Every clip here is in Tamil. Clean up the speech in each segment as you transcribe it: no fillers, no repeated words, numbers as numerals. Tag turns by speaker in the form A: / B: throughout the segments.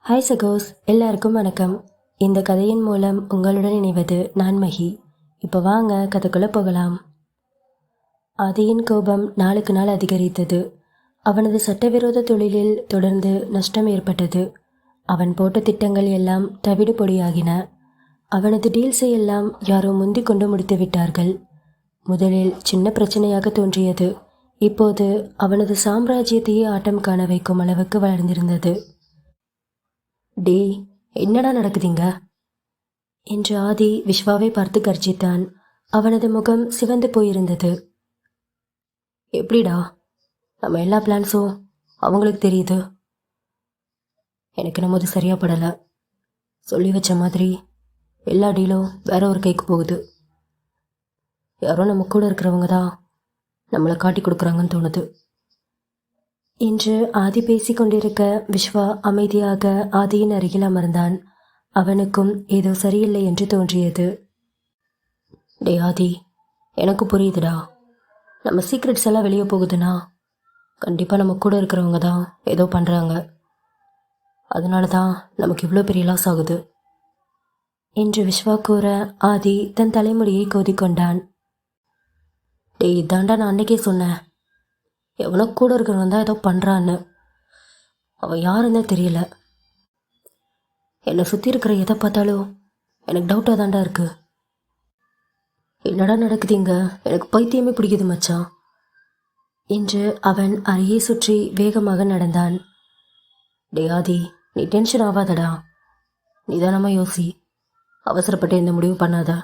A: ஹாய் சகோஸ், எல்லாருக்கும் வணக்கம். இந்த கதையின் மூலம் உங்களுடன் இணைவது நான் மஹி. இப்போ வாங்க கதைக்குள்ளே போகலாம். ஆதியின் கோபம் நாளுக்கு நாள் அதிகரித்தது. அவனது சட்டவிரோத தொழிலில் தொடர்ந்து நஷ்டம் ஏற்பட்டது. அவன் போட்ட திட்டங்கள் எல்லாம் தவிடு பொடியாகின. அவனது டீல்ஸை எல்லாம் யாரோ முந்தி கொண்டு முடித்து விட்டார்கள். முதலில் சின்ன பிரச்சனையாக தோன்றியது. இப்போது அவனது சாம்ராஜ்யத்தையே ஆட்டம் காண வைக்கும் அளவுக்கு வளர்ந்திருந்தது. டே, என்னடா நடக்குதுங்க என்று ஆதி விஸ்வாவை பார்த்து கர்ஜித்தான். அவனது முகம் சிவந்து போயிருந்தது. எப்படிடா, நம்ம எல்லா பிளான்ஸும் அவங்களுக்கு தெரியுது. எனக்கு நம்மது சரியா படலை. சொல்லி வச்ச மாதிரி எல்லா டீலும் வேற ஒரு கைக்கு போகுது. யாரோ நம்ம கூட இருக்கிறவங்க தான் நம்மளை காட்டி கொடுக்குறாங்கன்னு தோணுது என்று ஆதி பேசிக்கொண்டிருக்க விஸ்வா அமைதியாக ஆதியின் அருகில் அமர்ந்தான். அவனுக்கும் ஏதோ சரியில்லை என்று தோன்றியது. டே ஆதி, எனக்கு புரியுதுடா. நம்ம சீக்ரெட்ஸ் எல்லாம் வெளியே போகுதுன்னா கண்டிப்பாக நம்ம கூட இருக்கிறவங்க தான் ஏதோ பண்ணுறாங்க. அதனால தான் நமக்கு இவ்வளோ பெரிய லாஸ் ஆகுது என்று விஸ்வா கூற ஆதி தன் தலைமுடியை கோதிக்கொண்டான். டே, இதாண்டா நான் அன்னைக்கே சொன்னேன். எவனோ கூட இருக்கிறவன் தான் ஏதோ பண்ணுறான்னு. அவன் யாருன்னே தெரியல. என்னை சுற்றி இருக்கிற எதை பார்த்தாலும் எனக்கு டவுட்டாக தாண்டா இருக்கு. என்னடா நடக்குதுங்க, எனக்கு பைத்தியமே பிடிக்குது மச்சான் என்று அவன் அறையை சுற்றி வேகமாக நடந்தான். டே ஆதி, நீ டென்ஷன் ஆகாதடா. நிதானமாக யோசி. அவசரப்பட்டு எந்த முடிவு பண்ணாத.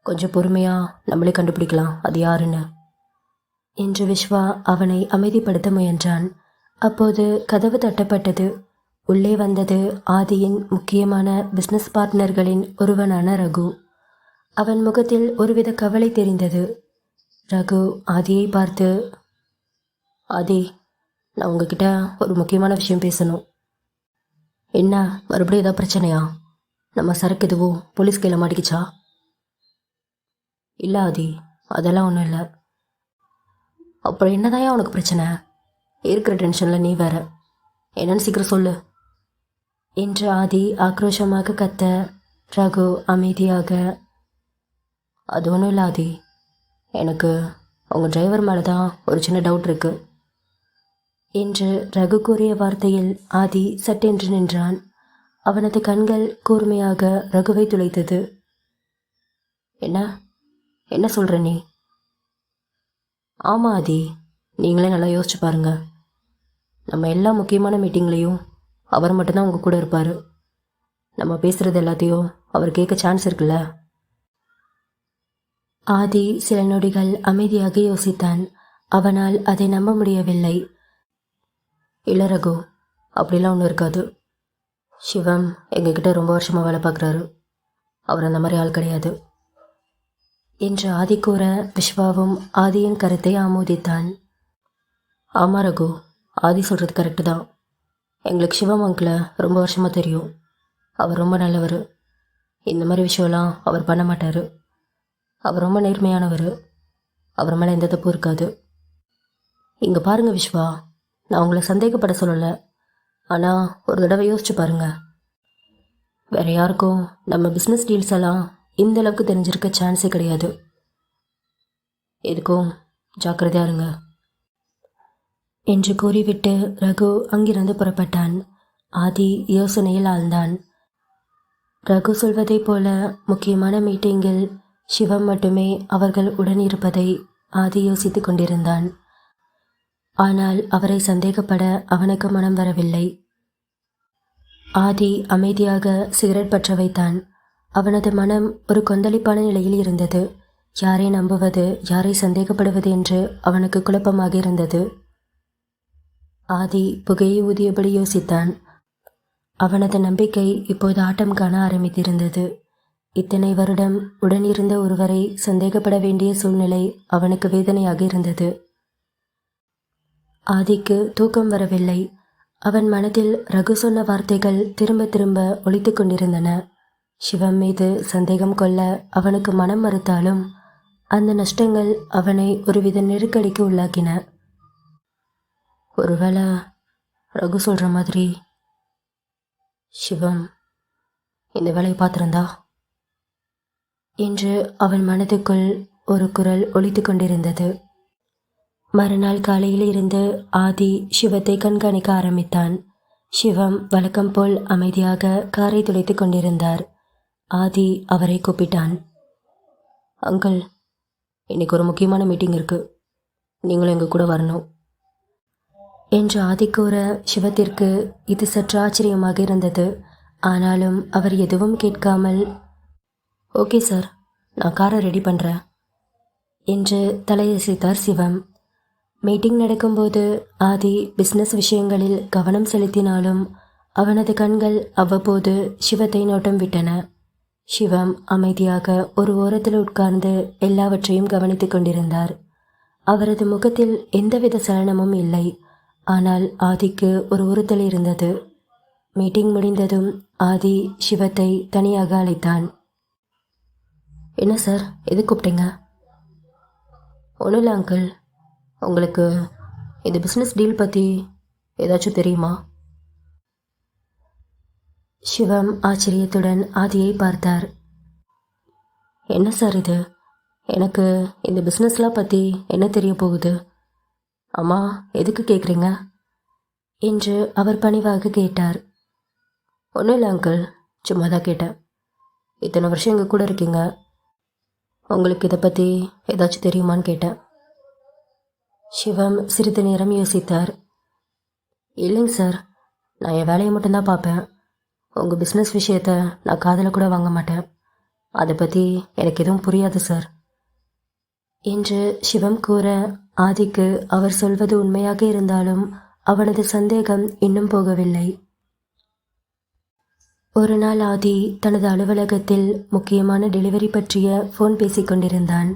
A: கொஞ்சம் பொறுமையாக நம்மளே கண்டுபிடிக்கலாம் அது யாருன்னு என்று விஸ்வா அவனை அமைதிப்படுத்த முயன்றான். அப்போது கதவு தட்டப்பட்டது. உள்ளே வந்தது ஆதியின் முக்கியமான பிஸ்னஸ் பார்ட்னர்களின் ஒருவனான ரகு. அவன் முகத்தில் ஒருவித கவலை தெரிந்தது. ரகு ஆதியை பார்த்து, ஆதி, நான் உங்ககிட்ட ஒரு முக்கியமான விஷயம் பேசணும். என்ன, மறுபடியும் ஏதாவது பிரச்சனையா? நம்ம சரக்கு எதுவும் போலீஸ் கையில் மாட்டிக்கிச்சா? இல்லை ஆதி, அதெல்லாம் ஒன்றும் இல்லை. அப்புறம் என்னதாயா உனக்கு பிரச்சனை? இருக்கிற டென்ஷனில் நீ வேற. என்னன்னு சீக்கிரம் சொல்லு என்று ஆதி ஆக்ரோஷமாக கத்த, ரகு அமைதியாக, அது ஒன்றும் இல்லை ஆதி, எனக்கு உங்கள் டிரைவர் மேலே தான் ஒரு சின்ன டவுட் இருக்கு என்று ரகு கூறிய வார்த்தையில் ஆதி சட்டென்று நின்றான். அவனது கண்கள் கூர்மையாக ரகுவை துளைத்தது. என்ன என்ன சொல்கிற நீ? ஆமாம் ஆதி, நீங்களே நல்லா யோசிச்சு பாருங்க. நம்ம எல்லா முக்கியமான மீட்டிங்லேயும் அவர் மட்டும்தான் உங்கள் கூட இருப்பார். நம்ம பேசுகிறது எல்லாத்தையும் அவர் கேட்க சான்ஸ் இருக்குல்ல? ஆதி சில நொடிகள் அமைதியாக யோசித்தான். அவனால் அதை நம்ப முடியவில்லை. இல்லை ரகு, அப்படிலாம் ஒன்றும் இருக்காது. சிவம் எங்ககிட்ட ரொம்ப வருஷமாக வேலை பார்க்குறாரு. அவர் அந்த மாதிரி ஆள் கிடையாது என்று ஆதி கூற விஸ்வாவும் ஆதியின் கருத்தை ஆமோதித்தான். ஆமாம் ரகு, ஆதி சொல்கிறது கரெக்டு தான். எங்களுக்கு சிவம் அங்கிளை ரொம்ப வருஷமாக தெரியும். அவர் ரொம்ப நல்லவர். இந்த மாதிரி விஷயம்லாம் அவர் பண்ண மாட்டார். அவர் ரொம்ப நேர்மையானவர். அவர் மேலே எந்த தப்பும் இருக்காது. இங்கே பாருங்கள் விஸ்வா, நான் உங்களை சந்தேகப்பட சொல்லலை. ஆனால் ஒரு தடவை யோசிச்சு பாருங்கள். வேறு யாருக்கும் நம்ம பிஸ்னஸ் டீல்ஸ் எல்லாம் இந்த அளவுக்கு தெரிஞ்சிருக்க சான்ஸே கிடையாது. எதுக்கும் ஜாக்கிரதையா இருங்க என்று கூறிவிட்டு ரகு அங்கிருந்து புறப்பட்டான். ஆதி யோசனையில் ஆழ்ந்தான். ரகு சொல்வதைப் போல முக்கியமான மீட்டிங்கில் சிவம் மட்டுமே அவர்கள் உடன் இருப்பதை ஆதி யோசித்து கொண்டிருந்தான். ஆனால் அவரை சந்தேகப்பட அவனுக்கு மனம் வரவில்லை. ஆதி அமைதியாக சிகரெட் பற்ற வைத்தான். அவனது மனம் ஒரு கொந்தளிப்பான நிலையில் இருந்தது. யாரை நம்புவது, யாரை சந்தேகப்படுவது என்று அவனுக்கு குழப்பமாக இருந்தது. ஆதி புகையை ஊதியபடி யோசித்தான். அவனது நம்பிக்கை இப்போது ஆட்டம் காண ஆரம்பித்திருந்தது. இத்தனை வருடம் உடனிருந்த ஒருவரை சந்தேகப்பட வேண்டிய சூழ்நிலை அவனுக்கு வேதனையாக இருந்தது. ஆதிக்கு தூக்கம் வரவில்லை. அவன் மனதில் ரகு சொன்ன வார்த்தைகள் திரும்ப திரும்ப ஒலித்து கொண்டிருந்தன. சிவம் மீது சந்தேகம் கொள்ள அவனுக்கு மனம் மறுத்தாலும் அந்த நஷ்டங்கள் அவனை ஒருவித நெருக்கடிக்கு உள்ளாக்கின. ஒருவேளை ரகு சொல்கிற மாதிரி சிவம் இந்த வேலையை பார்த்துருந்தா என்று அவன் மனதுக்குள் ஒரு குரல் ஒலித்து கொண்டிருந்தது. மறுநாள் காலையில் இருந்து ஆதி சிவத்தை கண்காணிக்க ஆரம்பித்தான். சிவம் வழக்கம் போல் அமைதியாக காரை துடைத்து கொண்டிருந்தார். ஆதி அவரை கூப்பிட்டான். அங்கிள், இன்னைக்கு ஒரு முக்கியமான மீட்டிங் இருக்கு, நீங்களும் எங்கள் கூட வரணும் என்று ஆதி கூற சிவத்திற்கு இது சற்று ஆச்சரியமாக இருந்தது. ஆனாலும் அவர் எதுவும் கேட்காமல், ஓகே சார், நான் காரை ரெடி பண்ணுறேன் என்று தலையசைத்தார் சிவம். மீட்டிங் நடக்கும்போது ஆதி பிஸ்னஸ் விஷயங்களில் கவனம் செலுத்தினாலும் அவனது கண்கள் அவ்வப்போது சிவத்தை நோட்டம் விட்டன. சிவம் அமைதியாக ஒரு ஓரத்தில் உட்கார்ந்து எல்லாவற்றையும் கவனித்துக் கொண்டிருந்தார். அவரது முகத்தில் எந்தவித சலனமும் இல்லை. ஆனால் ஆதிக்கு ஒரு உறுத்தல் இருந்தது. மீட்டிங் முடிந்ததும் ஆதி சிவத்தை தனியாக அழைத்தான். என்ன சார், எது கூப்பிட்டீங்க? ஒன்றும் இல்லை அங்கிள், உங்களுக்கு இந்த பிஸ்னஸ் டீல் பற்றி ஏதாச்சும் தெரியுமா? சிவம் ஆச்சரியத்துடன் ஆதியை பார்த்தார். என்ன சார் இது, எனக்கு இந்த பிஸ்னஸ்லாம் பற்றி என்ன தெரிய போகுது? அம்மா, எதுக்கு கேட்குறீங்க என்று அவர் பணிவாக கேட்டார். ஒன்றும் இல்லை அங்கிள், சும்மா தான் கேட்டேன். இத்தனை வருஷம் எங்கள் கூட இருக்கீங்க, உங்களுக்கு இதை பற்றி ஏதாச்சும் தெரியுமான்னு கேட்டேன். சிவம் சிறிது நேரம் யோசித்தார். இல்லைங்க சார், நான் என் வேலையை மட்டும்தான் பார்ப்பேன். உங்கள் பிஸ்னஸ் விஷயத்த நான் காதில் கூட வாங்க மாட்டேன். அதை பற்றி எனக்கு எதுவும் புரியாது சார் என்று சிவம் கூற ஆதிக்கு அவர் சொல்வது உண்மையாக இருந்தாலும் அவனது சந்தேகம் இன்னும் போகவில்லை. ஒரு நாள் ஆதி தனது அலுவலகத்தில் முக்கியமான டெலிவரி பற்றிய ஃபோன் பேசிக்கொண்டிருந்தான்.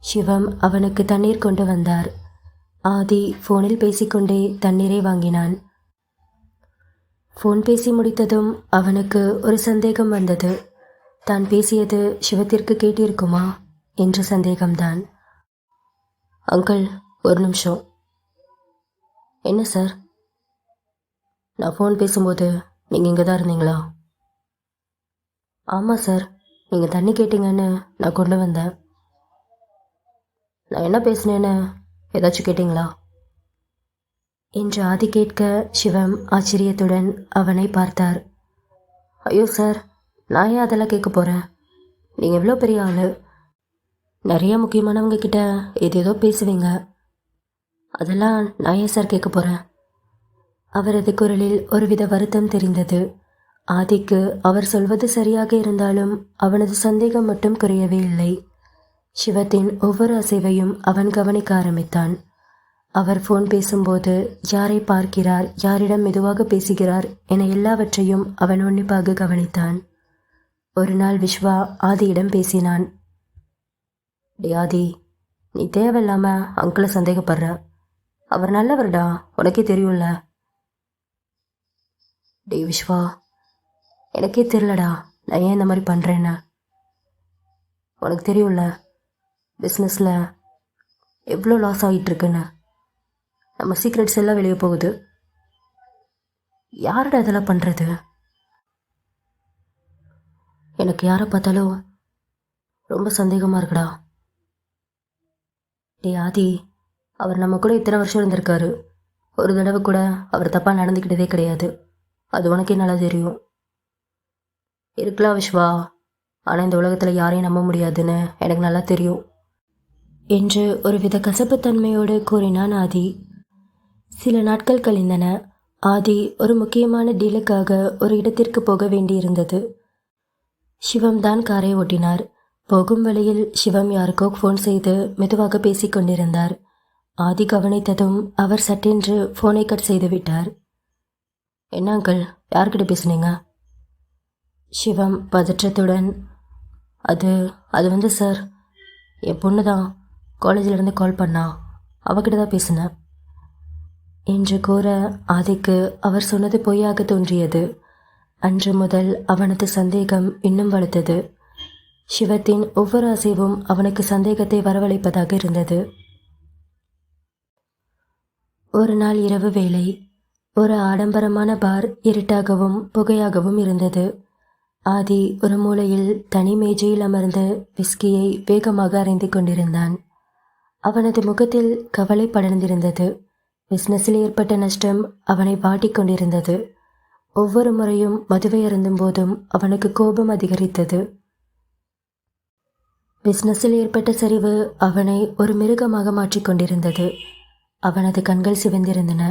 A: சிவம் அவனுக்கு தண்ணீர் கொண்டு வந்தார். ஆதி ஃபோனில் பேசிக்கொண்டே தண்ணீரை வாங்கினான். ஃபோன் பேசி முடித்ததும் அவனுக்கு ஒரு சந்தேகம் வந்தது. தான் பேசியது சிவத்திற்கு கேட்டிருக்குமா என்ற சந்தேகம்தான். அங்கிள், ஒரு நிமிஷம். என்ன சார்? நான் ஃபோன் பேசும்போது நீங்கள் இங்கே தான் இருந்தீங்களா? ஆமாம் சார், நீங்கள் தண்ணி கேட்டீங்கன்னு நான் கொண்டு வந்தேன். நான் என்ன பேசினேன்னு ஏதாச்சும் கேட்டிங்களா என்று ஆதி கேட்க சிவம் ஆச்சரியத்துடன் அவனை பார்த்தார். ஐயோ சார், நான் ஏன் அதெல்லாம் கேட்க போகிறேன்? நீங்கள் எவ்வளோ பெரிய ஆள், நிறைய முக்கியமானவங்க கிட்ட ஏதேதோ பேசுவீங்க, அதெல்லாம் நான் ஏன் சார் கேட்க போகிறேன்? அவரது குரலில் ஒருவித வருத்தம் தெரிந்தது. ஆதிக்கு அவர் சொல்வது சரியாக இருந்தாலும் அவனது சந்தேகம் மட்டும் குறையவே இல்லை. சிவத்தின் ஒவ்வொரு அசைவையும் அவன் கவனிக்க ஆரம்பித்தான். அவர் ஃபோன் பேசும்போது யாரை பார்க்கிறார், யாரிடம் மெதுவாக பேசுகிறார் என எல்லாவற்றையும் அவன் உன்னிப்பாக கவனித்தான். ஒரு நாள் விஸ்வா ஆதியிடம் பேசினான். டே ஆதி, நீ தேவையில்லாம அங்கிளை சந்தேகப்படுற. அவர் நல்லவர்டா, உனக்கே தெரியும்ல. டே விஸ்வா, எனக்கே தெரியலடா நான் ஏன் இந்த மாதிரி பண்ணுறேன்னு. உனக்கு தெரியும்ல பிஸ்னஸில் எவ்வளோ லாஸ் ஆகிட்டுருக்குன்னு. நம்ம சீக்ரெட்ஸ் எல்லாம் வெளியே போகுது. யாரோட இதெல்லாம் பண்ணுறது? எனக்கு யாரை பார்த்தாலும் ரொம்ப சந்தேகமாக இருக்குடா. டே ஆதி, அவர் நம்ம கூட இத்தனை வருஷம் இருந்திருக்காரு. ஒரு தடவை கூட அவர் தப்பாக நடந்துக்கிட்டதே கிடையாது. அது உனக்கே நல்லா தெரியும். இருக்கலாம் விஸ்வா, ஆனால் இந்த உலகத்தில் யாரையும் நம்ப முடியாதுன்னு எனக்கு நல்லா தெரியும் என்று ஒருவித கசப்புத்தன்மையோடு கூறினான் ஆதி. சில நாட்கள் கழிந்தன. ஆதி ஒரு முக்கியமான டீலுக்காக ஒரு இடத்திற்கு போக வேண்டியிருந்தது. சிவம் தான் காரை ஓட்டினார். போகும் வழியில் சிவம் யாருக்கோ ஃபோன் செய்து மெதுவாக பேசிக் கொண்டிருந்தார். ஆதி கவனித்ததும் அவர் சட்டென்று ஃபோனை கட் செய்து விட்டார். என்ன அங்கிள், யார்கிட்ட பேசுனீங்க? சிவம் பதற்றத்துடன், அது வந்து சார், என் பொண்ணு தான் காலேஜிலேருந்து கால் பண்ணா, அவகிட்ட தான் பேசினேன் என்று கூற ஆதிக்கு அவர் சொன்னது பொய்யாக தோன்றியது. அன்று முதல் அவனது சந்தேகம் இன்னும் வலுத்தது. சிவத்தின் ஒவ்வொரு அசைவும் அவனுக்கு சந்தேகத்தை வரவழைப்பதாக இருந்தது. ஒரு நாள் இரவு வேளை ஒரு ஆடம்பரமான பார் இருட்டாகவும் புகையாகவும் இருந்தது. ஆதி ஒரு மூலையில் தனி மேஜையில் அமர்ந்து விஸ்கியை வேகமாக அறைந்து கொண்டிருந்தான். அவனது முகத்தில் கவலை படர்ந்திருந்தது. பிசினஸில் ஏற்பட்ட நஷ்டம் அவனை வாட்டிக் கொண்டிருந்தது. ஒவ்வொரு முறையும் மதுவை அருந்தும் போதும் அவனுக்கு கோபம் அதிகரித்தது. பிசினஸில் ஏற்பட்ட சரிவு அவனை ஒரு மிருகமாக மாற்றிக்கொண்டிருந்தது. அவனது கண்கள் சிவந்திருந்தன.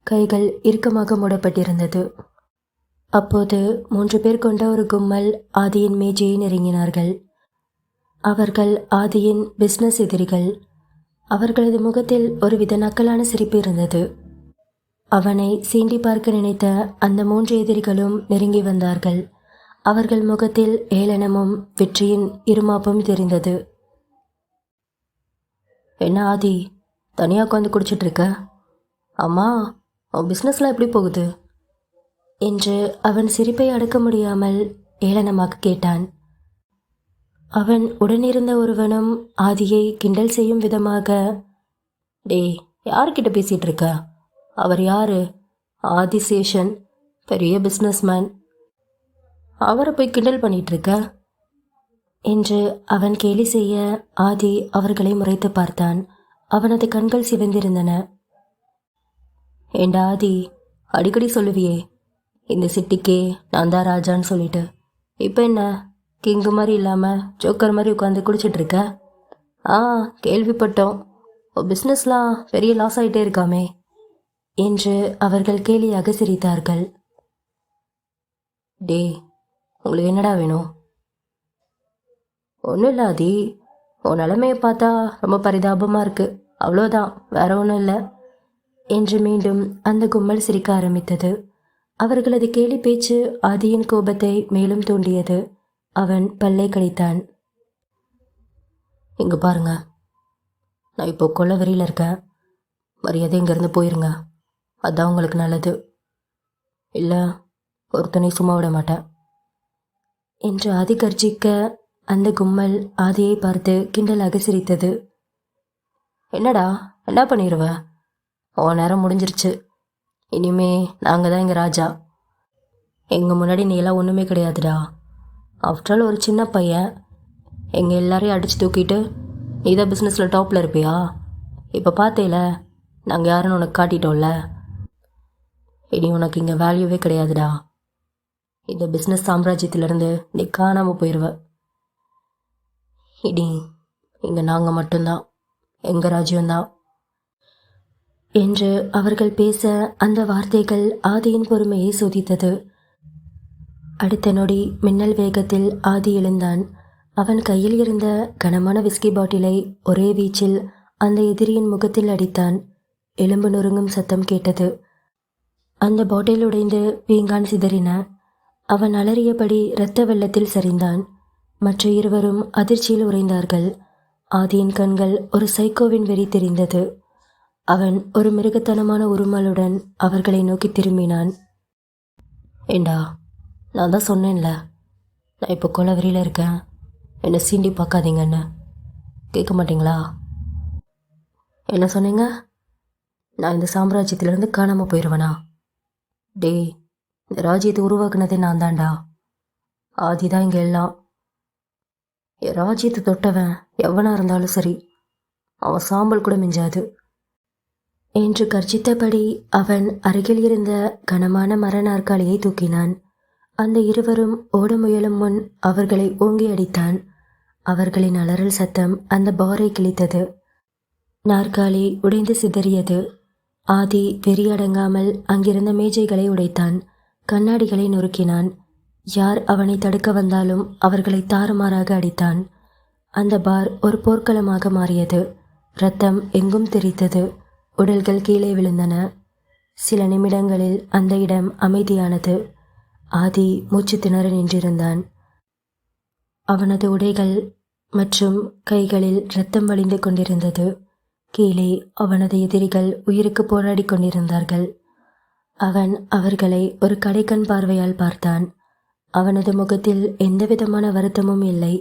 A: கைகள் இறுக்கமாக மூடப்பட்டிருந்தது. அப்போது 3 பேர் கொண்ட ஒரு கும்பல் ஆதியின் மேஜையை நெருங்கினார்கள். அவர்கள் ஆதியின் பிசினஸ் எதிரிகள். அவர்களது முகத்தில் ஒருவித நக்கலான சிரிப்பு இருந்தது. அவனை சீண்டி பார்க்க நினைத்த அந்த 3 எதிரிகளும் நெருங்கி வந்தார்கள். அவர்கள் முகத்தில் ஏளனமும் வெற்றியின் இருமாப்பும் தெரிந்தது. என்ன ஆதி, தனியாக உட்காந்து குடிச்சிட்டு இருக்க? அம்மா, உன் பிஸ்னஸ்லாம் எப்படி போகுது என்று அவன் சிரிப்பை அடக்க முடியாமல் ஏளனமாக கேட்டான். அவன் உடனிருந்த ஒருவனும் ஆதியை கிண்டல் செய்யும் விதமாக, டே, யார்கிட்ட பேசிகிட்டு இருக்க? அவர் யாரு? ஆதிசேஷன், பெரிய பிஸ்னஸ்மேன். அவரை போய் கிண்டல் பண்ணிட்டு இருக்க என்று அவன் கேலி செய்ய ஆதி அவர்களை முறைத்து பார்த்தான். அவனது கண்கள் சிவந்திருந்தன. ஏண்டா ஆதி, அடிக்கடி சொல்லுவியே இந்த சிட்டிக்கே நான் தான் ராஜான்னு சொல்லிட்டு, இப்போ என்ன கிங்கு மாதிரி இல்லாமல் ஜோக்கர் மாதிரி உட்காந்து குடிச்சிட்டு இருக்க? கேள்விப்பட்டோம், பிஸ்னஸ்லாம் பெரிய லாஸ் ஆகிட்டே இருக்காமே என்று அவர்கள் கேலியாக சிரித்தார்கள். டே, உங்களுக்கு என்னடா வேணும்? ஒன்றும் இல்லை ஆதி, உன் நிலைமையை பார்த்தா ரொம்ப பரிதாபமாக இருக்குது, அவ்வளோதான், வேற ஒன்றும் இல்லை என்று மீண்டும் அந்த கும்பல் சிரிக்க ஆரம்பித்தது. அவர்களது கேலி பேச்சு ஆதியின் கோபத்தை மேலும் தூண்டியது. அவன் பல்லை கடித்தான். இங்கே பாருங்க, நான் இப்போ கொள்ளவெறியில் இருக்கேன். மரியாதை இங்கேருந்து போயிருங்க, அதான் உங்களுக்கு நல்லது. இல்லை ஒருத்தனை சும்மா விட மாட்டேன் என்று ஆதி கர்ஜிக்க அந்த கும்பல் ஆதியை பார்த்து கிண்டலாக சிரித்தது. என்னடா, என்ன பண்ணிடுவ? உன் நேரம் முடிஞ்சிருச்சு. இனிமே நாங்கள் தான் எங்கள் ராஜா. எங்கள் முன்னாடி நீ எல்லாம் ஒன்றுமே கிடையாதுடா. ஆஃப்டர் ஆல் ஒரு சின்ன பையன். எங்கள் எல்லாரையும் அடித்து தூக்கிட்டு நீ தான் பிஸ்னஸில் டாப்பில் இருப்பியா? இப்போ பார்த்தேல, நாங்கள் யாருன்னு உனக்கு காட்டிட்டோம்ல. இனி உனக்கு இங்கே வேல்யூவே கிடையாதுடா. இந்த பிஸ்னஸ் சாம்ராஜ்யத்திலேருந்து நீ காணாமல் போயிடுவ. இனி இங்கே நாங்கள் மட்டும்தான், எங்கள் ராஜ்யம்தான் என்று அவர்கள் பேச அந்த வார்த்தைகள் ஆதியின் பொறுமையை சோதித்தது. அடுத்த நொடி மின்னல் வேகத்தில் ஆதி எழுந்தான். அவன் கையில் இருந்த கனமான விஸ்கி பாட்டிலை ஒரே வீச்சில் அந்த எதிரியின் முகத்தில் அடித்தான். எலும்பு நொறுங்கும் சத்தம் கேட்டது. அந்த பாட்டில் உடைந்து பீங்கான் சிதறின. அவன் அலறியபடி இரத்த வெள்ளத்தில் சரிந்தான். மற்ற இருவரும் அதிர்ச்சியில் உறைந்தார்கள். ஆதியின் கண்கள் ஒரு சைக்கோவின் வெறி தெரிந்தது. அவன் ஒரு மிருகத்தனமான உருமலுடன் அவர்களை நோக்கி திரும்பினான். ஏண்டா, நான் தான் சொன்னேன்ல, நான் இப்போ கொலவெறியில் இருக்கேன், என்னை சீண்டி பார்க்காதீங்கன்னு. கேட்க மாட்டீங்களா? என்ன சொன்னீங்க? நான் இந்த சாம்ராஜ்யத்திலேருந்து காணாமல் போயிடுவேனா? டே, இந்த ராஜ்யத்தை உருவாக்குனதே நான் தான்டா. ஆதி தான் இங்கே எல்லாம். என் ராஜ்யத்தை தொட்டவன் எவனா இருந்தாலும் சரி, அவன் சாம்பல் கூட மிஞ்சாது என்று கர்ஜித்தபடி அவன் அருகில் இருந்த கனமான மர நாற்காலியை தூக்கினான். அந்த இருவரும் ஓட முயலும் முன் அவர்களை ஓங்கி அடித்தான். அவர்களின் அலறல் சத்தம் அந்த பாரை கிழித்தது. நாற்காலி உடைந்து சிதறியது. ஆதி வெறியடங்காமல் அங்கிருந்த மேஜைகளை உடைத்தான். கண்ணாடிகளை நொறுக்கினான். யார் அவனை தடுக்க வந்தாலும் அவர்களை தாறுமாறாக அடித்தான். அந்த பார் ஒரு போர்க்களமாக மாறியது. இரத்தம் எங்கும் தெரித்தது. உடல்கள் கீழே விழுந்தன. சில நிமிடங்களில் அந்த இடம் அமைதியானது. ஆதி மூச்சு திணற நின்றிருந்தான். அவனது உடைகள் மற்றும் கைகளில் இரத்தம் வழிந்து கொண்டிருந்தது. கீழே அவனது எதிரிகள் உயிருக்கு போராடி கொண்டிருந்தார்கள். அவன் அவர்களை ஒரு கடைக்கண் பார்வையால் பார்த்தான். அவனது முகத்தில் எந்தவிதமான வருத்தமும் இல்லை.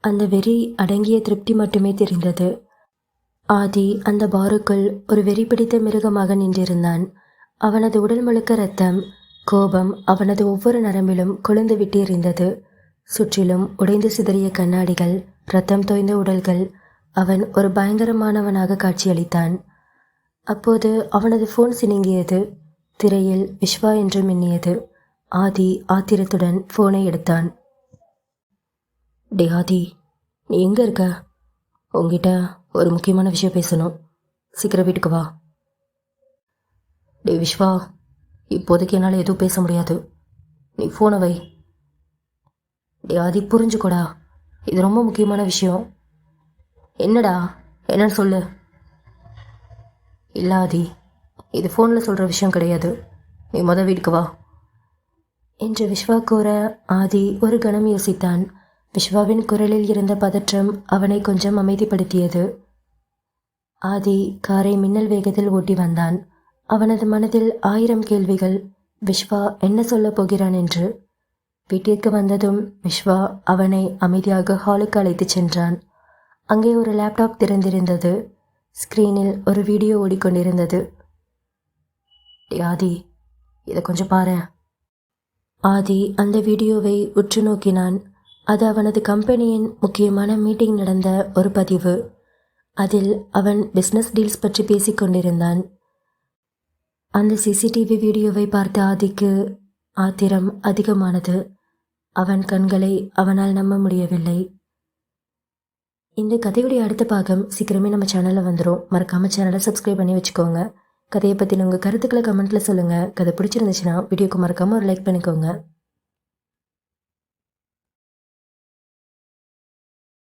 A: அந்த வெறி அடங்கிய திருப்தி மட்டுமே தெரிந்தது. ஆதி அந்த பாருக்குள் ஒரு வெறி பிடித்த மிருகமாக நின்றிருந்தான். அவனது உடல் முழுக்க ரத்தம். கோபம் அவனது ஒவ்வொரு நரம்பிலும் கொழுந்து விட்டு எறிந்தது. சுற்றிலும் உடைந்து சிதறிய கண்ணாடிகள், ரத்தம் தோய்ந்த உடல்கள். அவன் ஒரு பயங்கரமானவனாக காட்சியளித்தான். அப்போது அவனது ஃபோன் சினுங்கியது. திரையில் விஸ்வா என்று மின்னியது. ஆதி ஆத்திரத்துடன் ஃபோனை எடுத்தான். டே ஆதி, நீ எங்கே இருக்க? உங்ககிட்ட ஒரு முக்கியமான விஷயம் பேசணும். சீக்கிரம் வீட்டுக்கு வா. டே விஸ்வா, இப்போதைக்கு என்னால் எதுவும் பேச முடியாது. நீ ஃபோனை வை. டே ஆதி, புரிஞ்சுக்கோடா, இது ரொம்ப முக்கியமான விஷயம். என்னடா, என்னன்னு சொல்லு. இல்லை ஆதி, இது ஃபோனில் சொல்கிற விஷயம் கிடையாது. நீ வீட்டுக்கு வா என்று விஸ்வா கூற ஆதி ஒரு கணம் யோசித்தான். விஸ்வாவின் குரலில் இருந்த பதற்றம் அவனை கொஞ்சம் அமைதிப்படுத்தியது. ஆதி காரை மின்னல் வேகத்தில் ஓட்டி வந்தான். அவனது மனதில் 1000 கேள்விகள். விஸ்வா என்ன சொல்லப் போகிறான் என்று. வீட்டிற்கு வந்ததும் விஸ்வா அவனை அமைதியாக ஹாலுக்கு அழைத்துச் சென்றான். அங்கே ஒரு லேப்டாப் திறந்திருந்தது. ஸ்க்ரீனில் ஒரு வீடியோ ஓடிக்கொண்டிருந்தது. ஆதி, இதை கொஞ்சம் பாரு. ஆதி அந்த வீடியோவை உற்று நோக்கினான். அது அவனது கம்பெனியின் முக்கியமான மீட்டிங் நடந்த ஒரு பதிவு. அதில் அவன் பிஸ்னஸ் டீல்ஸ் பற்றி பேசிக் கொண்டிருந்தான். அந்த சிசிடிவி வீடியோவை பார்த்த ஆதிக்கு ஆத்திரம் அதிகமானது. அவன் கண்களை அவனால் நம்ப முடியவில்லை. இந்த கதையுடைய அடுத்த பாகம் சீக்கிரமே நம்ம சேனலில் வந்துடும். மறக்காமல் சேனலை சப்ஸ்கிரைப் பண்ணி வச்சுக்கோங்க. கதையை பற்றின உங்கள் கருத்துக்களை கமெண்ட்டில் சொல்லுங்கள். கதை பிடிச்சிருந்துச்சுன்னா வீடியோக்கு மறக்காமல் ஒரு லைக் பண்ணிக்கோங்க.